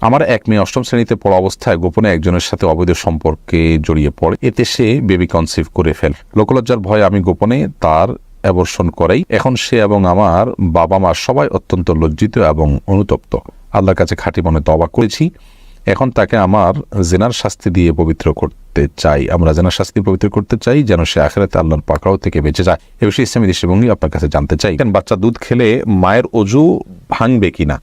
আমার এক মেয়ে অষ্টম শ্রেণীতে পড়া অবস্থায় গোপনে একজনের সাথে অবৈধ সম্পর্কে জড়িয়ে পড়ে। এতে সে বেবি কনসিভ করে ফেলে। লোকলজ্জার ভয়ে আমি গোপনে তার অ্যাবর্শন করাই। এখন সে এবং আমার বাবা মা সবাই অত্যন্ত লজ্জিত এবং অনুতপ্ত। আল্লাহর কাছে খাঁটি মনে তওবা করেছি। এখন তাকে আমার জিনার শাস্তি দিয়ে পবিত্র করতে চাই। আমরা জিনার শাস্তি পবিত্র করতে চাই যেন সে আখিরাতে আল্লাহর পাকড়াও থেকে বেঁচে যায়। এ বিষয়ে ইসলামী দৃষ্টিভঙ্গি আপনার কাছে জানতে চাই। বাচ্চা দুধ খেলে মায়ের অজু ভাঙবে কিনা?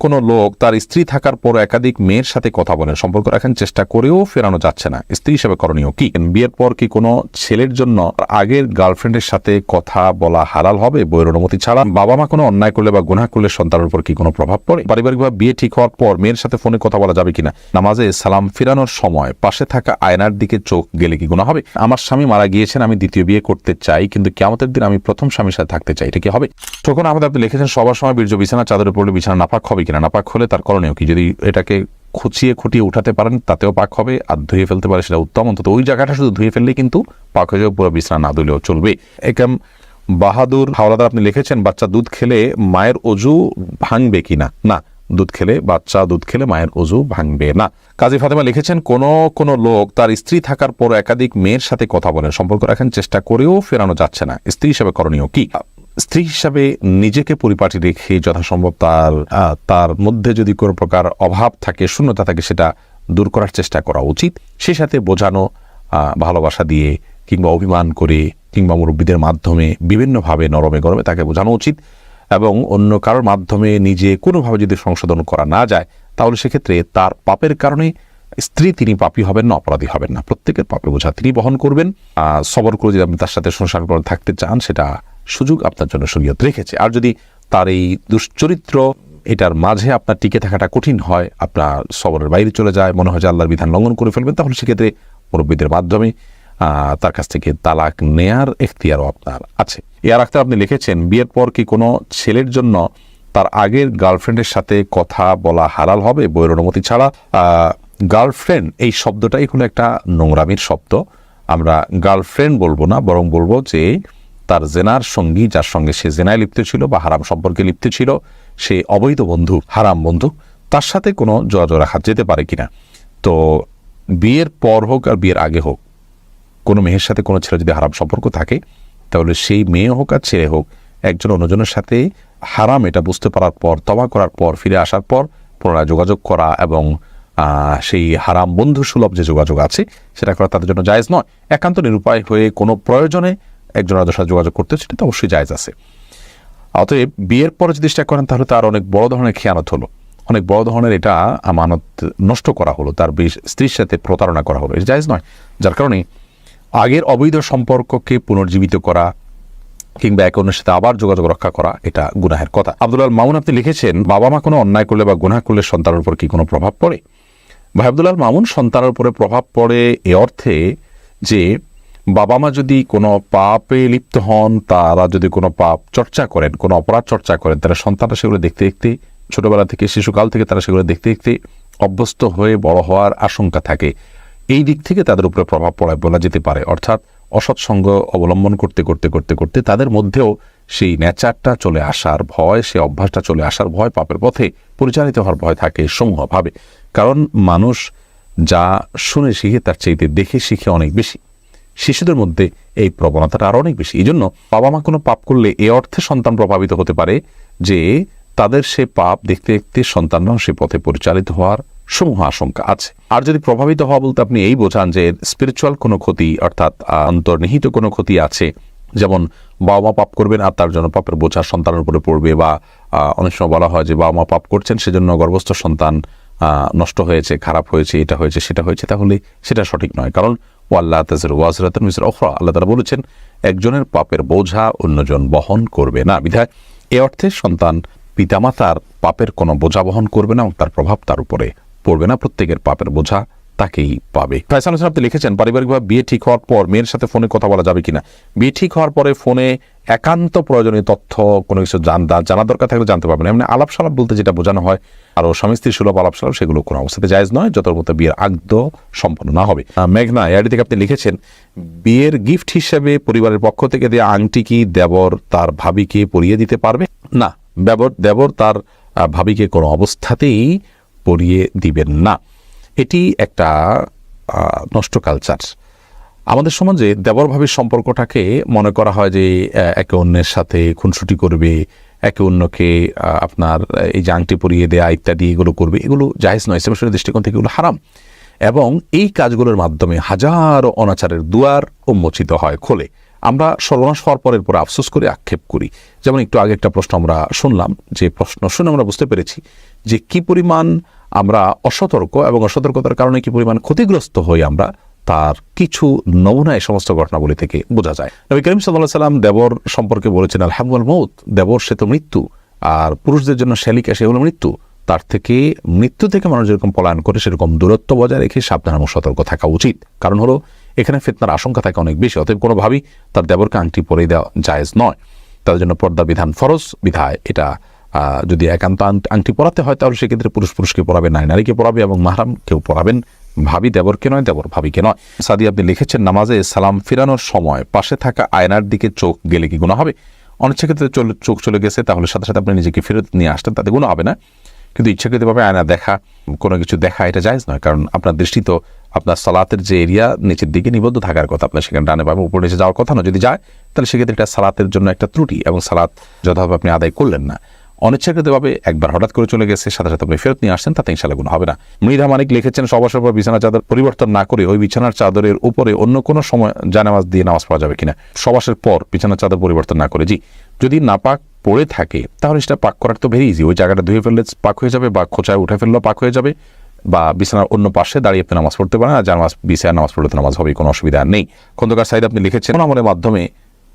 কোন লোক তার স্ত্রী থাকার পর একাধিক মেয়ের সাথে কথা বলেন, সম্পর্ক রাখার চেষ্টা করেও ফেরানো যাচ্ছে না, স্ত্রী হিসেবে করণীয় কি? বিয়ের পর কি কোনো ছেলের জন্য আগের গার্লফ্রেন্ডের সাথে কথা বলা হালাল হবে বইয়ের অনুমতি ছাড়া? বাবা মা কোনো অন্যায় করলে বা গুনাহ করলে সন্তানের উপর কি কোনো প্রভাব পড়ে? পারিবারিকভাবে বিয়ে ঠিক হওয়ার পর মেয়ের সাথে ফোনে কথা বলা যাবে কিনা? নামাজে সালাম ফিরানোর সময় পাশে থাকা আয়নার দিকে চোখ গেলে কি গুনাহ হবে? আমার স্বামী মারা গিয়েছেন, আমি দ্বিতীয় বিয়ে করতে চাই, কিন্তু কিয়ামতের দিন আমি প্রথম স্বামীর সাথে থাকতে চাই, এটা কি হবে? তখন আমাদের আপনি লিখেছেন সবার সময় বীর্য বিছানা চাদরে পড়লে বিছানা নাপাক হবে কিনা? নাপাক হলে তার করণীয় কি? যদি এটাকে খুঁটিয়ে উঠাতে পারেন তাতেও পাক হবে, আর ধুয়ে ফেলতে পারে সেটা উত্তম। অন্তত ওই জায়গাটা শুধু ধুয়ে ফেললেই কিন্তু পাক হয়ে যাবে, পুরো বিছানা না ধুলেও চলবে। একাম বাহাদুর হাওলাদার আপনি লিখেছেন বাচ্চা দুধ খেলে মায়ের অজু ভাঙবে কিনা? না, বাচ্চা দুধ খেলে মায়ের অজু ভাঙবে না। কাজী ফাতেমা লিখেছেন কোন লোক তার স্ত্রী থাকার পর একাধিক মেয়ের সাথে কথা বলেন, সম্পর্ক রাখার চেষ্টা করেও ফেরানো যাচ্ছে না, স্ত্রী হিসেবে করণীয় কি? স্ত্রী হিসাবে নিজেকে পরিপাটি রেখে যথাসম্ভব তার মধ্যে যদি কোনো প্রকার অভাব থাকে, শূন্যতা থাকে, সেটা দূর করার চেষ্টা করা উচিত। সে সাথে বোঝানো, ভালোবাসা দিয়ে কিংবা অভিমান করে কিংবা মুরব্বীদের মাধ্যমে বিভিন্নভাবে নরমে গরমে তাকে বোঝানো উচিত। এবং অন্য কারোর মাধ্যমে নিজে কোনোভাবে যদি সংশোধন করা না যায়, তাহলে সেক্ষেত্রে তার পাপের কারণে স্ত্রী তিনি পাপী হবেন না, অপরাধী হবেন না। প্রত্যেকের পাপের বোঝা তিনি বহন করবেন। সবর করে যদি আপনি তার সাথে সংসার করে থাকতে চান, সেটা সুযোগ আপনার জন্য শরীয়ত রেখেছে। আর যদি তার এই দুশ্চরিত্র এটার মাঝে আপনার টিকে থাকাটা কঠিন হয়, আপনার সবরের বাইরে চলে যায়, মনে হয় যে আল্লাহর বিধান লঙ্ঘন করে ফেলবেন, তাহলে সেক্ষেত্রে মুরব্বীদের মাধ্যমে তার কাছ থেকে তালাক নেয়ার এখতিয়ারও আপনার আছে। এর আগে আপনি লিখেছেন বিয়ের পর কি কোনো ছেলের জন্য তার আগের গার্লফ্রেন্ডের সাথে কথা বলা হালাল হবে বইয়ের অনুমতি ছাড়া? গার্লফ্রেন্ড এই শব্দটাই হলো একটা নোংরামির শব্দ। আমরা গার্লফ্রেন্ড বলবো না, বরং বলবো যে তার জেনার সঙ্গী, যার সঙ্গে সে জেনায় লিপ্ত ছিল বা হারাম সম্পর্কে লিপ্ত ছিল, সে অবৈধ বন্ধু, হারাম বন্ধু, তার সাথে কোনো যোগাযোগ রাখা যেতে পারে কিনা? তো বিয়ের পর হোক আর বিয়ের আগে হোক, কোনো মেয়ের সাথে কোনো ছেলে যদি হারাম সম্পর্ক থাকে, তাহলে সেই মেয়ে হোক আর ছেলে হোক, একজন অন্যজনের সাথে হারাম এটা বুঝতে পারার পর, তওবা করার পর, ফিরে আসার পর পুনরায় যোগাযোগ করা এবং সেই হারাম বন্ধু সুলভ যে যোগাযোগ আছে সেটা করা তাদের জন্য জায়েজ নয়। একান্ত নিরুপায় হয়ে কোনো প্রয়োজনে একজন আরেকজনের সাথে যোগাযোগ করতে, সেটা তো অবশ্যই জায়েজ আছে। অতএব বিয়ের পরে যদি চেষ্টা করেন, তাহলে তার অনেক বড় ধরনের খেয়ানত হলো, অনেক বড় ধরনের এটা আমানত নষ্ট করা হলো, তার স্ত্রীর সাথে প্রতারণা করা হলো, এটা জায়েজ নয়। যার কারণে আগের অবৈধ সম্পর্ককে পুনর্জীবিত করা কিংবা একে অন্যের সাথে আবার যোগাযোগ রক্ষা করা, এটা গুনাহের কথা। আব্দুল মামুন আপনি লিখেছেন বাবা মা কোনো অন্যায় করলে বা গুনাহ করলে সন্তানের উপর কি কোনো প্রভাব পড়ে? ভাই আব্দুল মামুন, সন্তানের উপরে প্রভাব পড়ে এ অর্থে যে বাবা মা যদি কোনো পাপে লিপ্ত হন, তারা যদি কোনো পাপ চর্চা করেন, কোনো অপরাধ চর্চা করেন, তারা সন্তানরা সেগুলো দেখতে দেখতে, ছোটবেলা থেকে, শিশুকাল থেকে তারা সেগুলো দেখতে দেখতে অভ্যস্ত হয়ে বড় হওয়ার আশঙ্কা থাকে। এই দিক থেকে তাদের উপরে প্রভাব পড়ায় বলা যেতে পারে। অর্থাৎ অসৎসঙ্গ অবলম্বন করতে করতে করতে করতে তাদের মধ্যেও সেই নেচারটা চলে আসার ভয়, সেই অভ্যাসটা চলে আসার ভয়, পাপের পথে পরিচালিত হওয়ার ভয় থাকে সমূহভাবে। কারণ মানুষ যা শুনে শিখে তার চাইতে দেখে শিখে অনেক বেশি। শিশুদের মধ্যে এই প্রবণতাটা আরো অনেক বেশি। এই জন্য বাবা মা কোনো পাপ করলে এ অর্থে সন্তান প্রভাবিত হতে পারে যে তাদের সে পাপ দেখতে দেখতে সন্তানরাও সে পথে পরিচালিত হওয়ার সমূহ আশঙ্কা আছে। আর যদি প্রভাবিত হওয়া বলতে আপনি এই বোঝান যে স্পিরিচুয়াল কোনো ক্ষতি, অর্থাৎ অন্তর্নিহিত কোনো ক্ষতি আছে, যেমন বাবা মা পাপ করবেন আর তার জন্য পাপের বোঝা সন্তানের উপরে পড়বে, বা অনেক সময় বলা হয় যে বাবা মা পাপ করছেন সেজন্য গর্ভস্থ সন্তান নষ্ট হয়েছে, খারাপ হয়েছে, এটা হয়েছে, সেটা হয়েছে, তাহলে সেটা সঠিক নয়। কারণ আল্লাহ তাআলা ওয়াজরাতুন মিসরা উখরা, আল্লাহ তাআলা বলেছেন একজনের পাপের বোঝা অন্যজন বহন করবে না। বিধায় এ অর্থে সন্তান পিতামাতার পাপের কোনো বোঝা বহন করবে না এবং তার প্রভাব তার উপরে পড়বে না, প্রত্যেকের পাপের বোঝা তাকেই পাবে। ফয়সাল হোসেন আপনি লিখেছেন পারিবারিকভাবে বিয়ে ঠিক হওয়ার পর মেয়ের সাথে ফোনে কথা বলা যাবে কিনা? বিয়ে ঠিক হওয়ার পরে ফোনে একান্ত প্রয়োজনীয় তথ্য কোনো কিছু জানা দরকার থাকলে জানতে পারবেন। এমনি আলাপ সালাপ বলতে যেটা বোঝানো হয়, আর স্বামী স্ত্রী সুলভ আলাপ সালাপ, সেগুলো কোনো অবস্থাতে জায়েজ নয় যতর মধ্যে বিয়ের আগদ সম্পন্ন না হবে। মেঘনা এআইডি থেকে আপনি লিখেছেন বিয়ের গিফট হিসেবে পরিবারের পক্ষ থেকে দেওয়া আংটি কি দেবর তার ভাবিকে পরিয়ে দিতে পারবে? না, দেবর তার ভাবিকে কোনো অবস্থাতেই পরিয়ে দিবেন না। এটি একটা নষ্ট কালচার। আমাদের সমাজে দেবর ভাবির সম্পর্কটাকে মনে করা হয় যে একে অন্যের সাথে খুনসুটি করবে, একে অন্যকে আপনার এই যে আংটি পরিয়ে দেয়া ইত্যাদি এগুলো করবে, এগুলো জায়েজ নয়। ইসলামের দৃষ্টিকোণ থেকে এগুলো হারাম এবং এই কাজগুলোর মাধ্যমে হাজারো অনাচারের দুয়ার উন্মোচিত হয়, খোলে। আমরা সর্বনাশ হওয়ার পরের পরে আফসোস করে আক্ষেপ করি। যেমন একটু আগে একটা প্রশ্ন আমরা শুনলাম, যে প্রশ্ন শুনে আমরা বুঝতে পেরেছি যে কি পরিমাণ আমরা অসতর্ক এবং অসতর্কতার কারণে কি পরিমাণ ক্ষতিগ্রস্ত হই আমরা, তার কিছু নমুনা এই সমস্ত ঘটনাবলী থেকে বোঝা যায়। নবী করিম সাল্লাল্লাহু আলাইহি ওয়াসাল্লাম দেবর সম্পর্কে বলেছেন, আল হামওয়াল মউত, দেবর সে তো মৃত্যু, আর পুরুষদের জন্য শ্যালিকা সে হলো মৃত্যু। তার থেকে মৃত্যু থেকে মানুষ যেরকম পলায়ন করে সেরকম দূরত্ব বজায় রেখে সাবধান এবং সতর্ক থাকা উচিত। কারণ হলো এখানে ফিতনার আশঙ্কা থাকে অনেক বেশি। অতএব কোনোভাবেই তার দেবরকে আংটি পরে দেওয়া জায়েজ নয়। তাদের জন্য পর্দা বিধান ফরজ বিধায় এটা যদি একান্ত আংটি পরাতে হয় তাহলে সেক্ষেত্রে পুরুষকে পরাবে, নারীকে পরাবে এবং মাহরাম কেউ পরাবেন, ভাবি দেবরকে নয়, দেবর ভাবিকে নয়। সাদি আপনি লিখেছেন, নামাজে সালাম ফিরানোর সময় পাশে থাকা আয়নার দিকে চোখ গেলে কি গুনাহ হবে? অনিচ্ছা ক্ষেত্রে চোখ চলে গেছে তাহলে সাথে সাথে আপনি নিজেকে ফেরত নিয়ে আসতেন, তাতে গুনাহ হবে না। কিন্তু ইচ্ছাকৃতভাবে আয়না দেখা, কোনো কিছু দেখা, এটা জায়েজ নয়। কারণ আপনার দৃষ্টি তো আপনার সালাতের যে এরিয়া নিচের দিকে নিবদ্ধ থাকার কথা, আপনার সেখানে ডানে বামে উপরে নিচে যাওয়ার কথা না। যদি যায় তাহলে সেক্ষেত্রে এটা সালাতের জন্য একটা ত্রুটি এবং সালাত যথাভাবে আপনি আদায় করলেন না। অনিচ্ছাকৃতভাবে একবার হঠাৎ করে চলে গেছে, সাথে সাথে আপনি ফেরত নিয়ে আসছেন, তাতে ইনশাআল্লাহ গুনাহ হবে না। মৃধা মানিক লিখেছেন, সবার পর বিছানার চাদর পরিবর্তন না করে ওই বিছানার চাদরের উপরে অন্য কোনো সময় জানামাজ দিয়ে নামাজ পড়া যাবে কিনা? সবাসের পর বিছানার চাদর পরিবর্তন না করে, জি। যদি নাপাক পড়ে থাকে তাহলে সেটা পাক করার তো ভেরি ইজি। ওই জায়গাটা ধুয়ে ফেললে পাক হয়ে যাবে, বা খোঁচায় উঠে ফেললেও পাক হয়ে যাবে, বা বিছানার অন্য পাশে দাঁড়িয়ে আপনি নামাজ পড়তে পারেন। আর জানামাজ বিছানায় নামাজ পড়তে নামাজ হবে, কোনো অসুবিধা নেই। খন্দকার সাইদ আপনি লিখেছেন,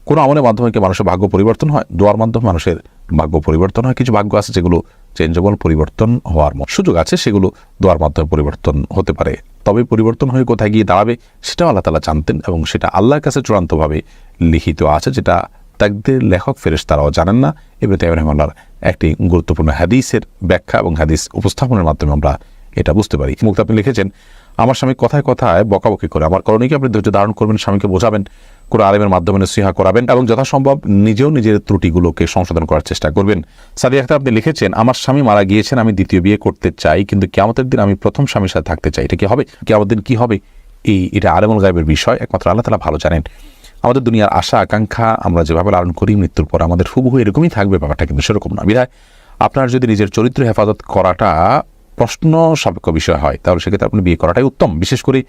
কোন আমলের মাধ্যমে কি মানুষের ভাগ্য পরিবর্তন হয়? দোয়ার মাধ্যমে মানুষের ভাগ্য পরিবর্তন হয়। কিছু ভাগ্য আছে যেগুলো চেঞ্জেবল, পরিবর্তন হওয়ার সুযোগ আছে, সেগুলো দোয়ার মাধ্যমে পরিবর্তন হতে পারে। তবে পরিবর্তন হয়ে কোথায় গিয়ে দাঁড়াবে সেটাও আল্লাহ তাআলা জানতেন এবং সেটা আল্লাহর কাছে চূড়ান্তভাবে লিখিত আছে, যেটা তাকদীর লেখক ফেরেশতারাও জানেন না। ইবনে তাইমিয়া রাহিমাহুল্লাহর একটি গুরুত্বপূর্ণ হাদিসের ব্যাখ্যা এবং হাদিস উপস্থাপনের মাধ্যমে আমরা এটা বুঝতে পারি। মুক্তা আপনি লিখেছেন, আমার স্বামী কথায় কথায় বকাবকি করে, আমার করণীয় কি? আপনি ধৈর্য ধারণ করবেন, স্বামীকে বোঝাবেন, কোনো আলেমের মাধ্যমে নসিহা করাবেন এবং যথাসম্ভব নিজেও নিজের ত্রুটিগুলোকে সংশোধন করার চেষ্টা করবেন। সাদিয়া আক্তার আপনি লিখেছেন, আমার স্বামী মারা গিয়েছেন, আমি দ্বিতীয় বিয়ে করতে চাই, কিন্তু কিয়ামতের দিন আমি প্রথম স্বামীর সাথে থাকতে চাই, এটা কি হবে? কিয়ামতের দিন কি হবে এটা আলেমুল গায়বের বিষয়, একমাত্র আল্লাহ তাআলা ভালো জানেন। আমাদের দুনিয়ার আশা আকাঙ্ক্ষা আমরা যেভাবে লালন করি, মৃত্যুর পর আমাদের হুবহু এরকমই থাকবে, ব্যাপারটা কিন্তু সেরকম না। বিধায় আপনার যদি নিজের চরিত্র হেফাজত করাটা প্রশ্ন সাপেক্ষ বিষয় হয় তাহলে সেক্ষেত্রে আপনি বিয়ে করাটাই উত্তম। বিশেষ করে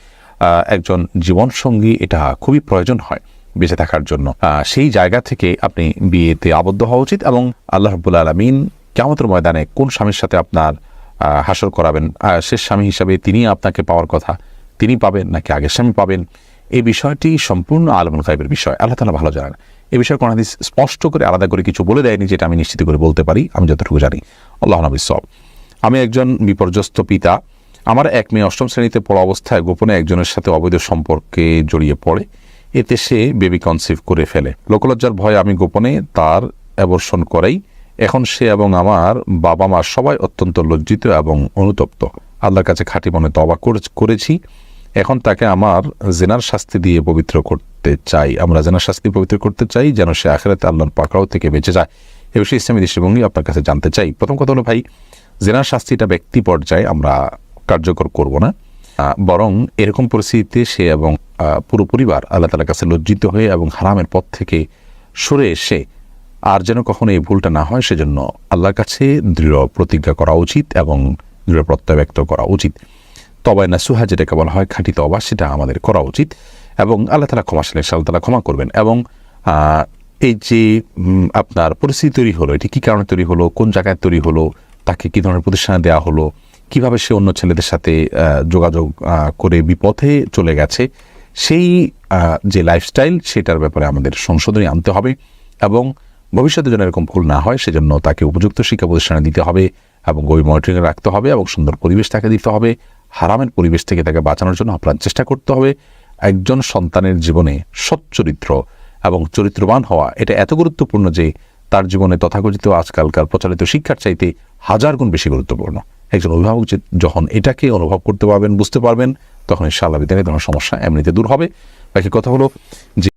একজন জীবনসঙ্গী এটা খুবই প্রয়োজন হয় বেঁচে থাকার জন্য। সেই জায়গা থেকে আপনি বিয়েতে আবদ্ধ হওয়া উচিত এবং আল্লাহ রাব্বুল আলামিন কিয়ামতের ময়দানে কোন স্বামীর সাথে আপনার হাসর করাবেন, শেষ স্বামী হিসাবে তিনি আপনাকে পাওয়ার কথা, তিনি পাবেন নাকি আগের স্বামী পাবেন, এই বিষয়টি সম্পূর্ণ আলমুল গায়বের বিষয়, আল্লাহ তাআলা ভালো জানেন। এই বিষয়ে কোন হাদিস স্পষ্ট করে আলাদা করে কিছু বলে দেয়নি, যেটা আমি নিশ্চিত করে বলতে পারি আমি যতটুকু জানি। আল্লাহু বিসওয়াব। আমি একজন বিপর্যস্ত পিতা। আমার এক মেয়ে অষ্টম শ্রেণীতে পড়া অবস্থায় গোপনে একজনের সাথে অবৈধ সম্পর্কে জড়িয়ে পড়ে, এতে সে বেবি কনসিভ করে ফেলে। লোকলজ্জার ভয়ে আমি গোপনে তার অ্যাবর্শন করাই। এখন সে এবং আমার বাবা মা সবাই অত্যন্ত লজ্জিত এবং অনুতপ্ত। আল্লাহর কাছে খাঁটি মনে তওবা করেছি। এখন তাকে আমার জিনার শাস্তি দিয়ে পবিত্র করতে চাই। আমরা জিনার শাস্তি পবিত্র করতে চাই যেন সে আখিরাতে আল্লাহর পাকড়াও থেকে বেঁচে যায়। এ বিষয়ে ইসলামী দৃষ্টিভঙ্গি আপনার কাছে জানতে চাই। প্রথম কথা হলো ভাই, জিনার শাস্তিটা ব্যক্তি পর্যায়ে আমরা কার্যকর করব না, বরং এরকম পরিস্থিতিতে সে এবং পুরো পরিবার আল্লাহ তাআলার কাছে লজ্জিত হয়ে এবং হারামের পথ থেকে সরে এসে আর যেন কখনো এই ভুলটা না হয় সেজন্য আল্লাহর কাছে দৃঢ় প্রতিজ্ঞা করা উচিত এবং দৃঢ় প্রত্যয় ব্যক্ত করা উচিত। তওবায়ে নাসুহা যেটাকে বলা হয়, খাঁটি তওবা, সেটা আমাদের করা উচিত এবং আল্লাহ তাআলা ক্ষমাশীল, আল্লাহ তাআলা ক্ষমা করবেন। এবং এই যে আপনার পরিস্থিতি তৈরি হলো, এটি কী কারণে তৈরি হলো, কোন জায়গায় তৈরি হলো, তাকে কী ধরনের প্রতিষ্ঠানে দেওয়া হলো, কিভাবে সে অন্য ছেলেদের সাথে যোগাযোগ করে বিপথে চলে গেছে, সেই যে লাইফস্টাইল সেটার ব্যাপারে আমাদের সংশোধনী আনতে হবে এবং ভবিষ্যতে যেন এরকম ভুল না হয় সেজন্য তাকে উপযুক্ত শিক্ষা প্রতিষ্ঠানে দিতে হবে এবং গভীর মনিটরিংয়ে রাখতে হবে এবং সুন্দর পরিবেশ তাকে দিতে হবে। হারামের পরিবেশ থেকে তাকে বাঁচানোর জন্য আপনার চেষ্টা করতে হবে। একজন সন্তানের জীবনে সচ্চরিত্র এবং চরিত্রবান হওয়া এটা এত গুরুত্বপূর্ণ যে তার জীবনে তথাকথিত আজকালকার প্রচলিত শিক্ষার চাইতে 1000 গুণ বেশি গুরুত্বপূর্ণ। একজন অভিভাবক যখন এটাকে অনুভব করতে পারবেন, বুঝতে পারবেন, তখন ইনশাআল্লাহ এই ধরনের সমস্যা এমনিতে দূর হবে। বাকি কথা হলো যে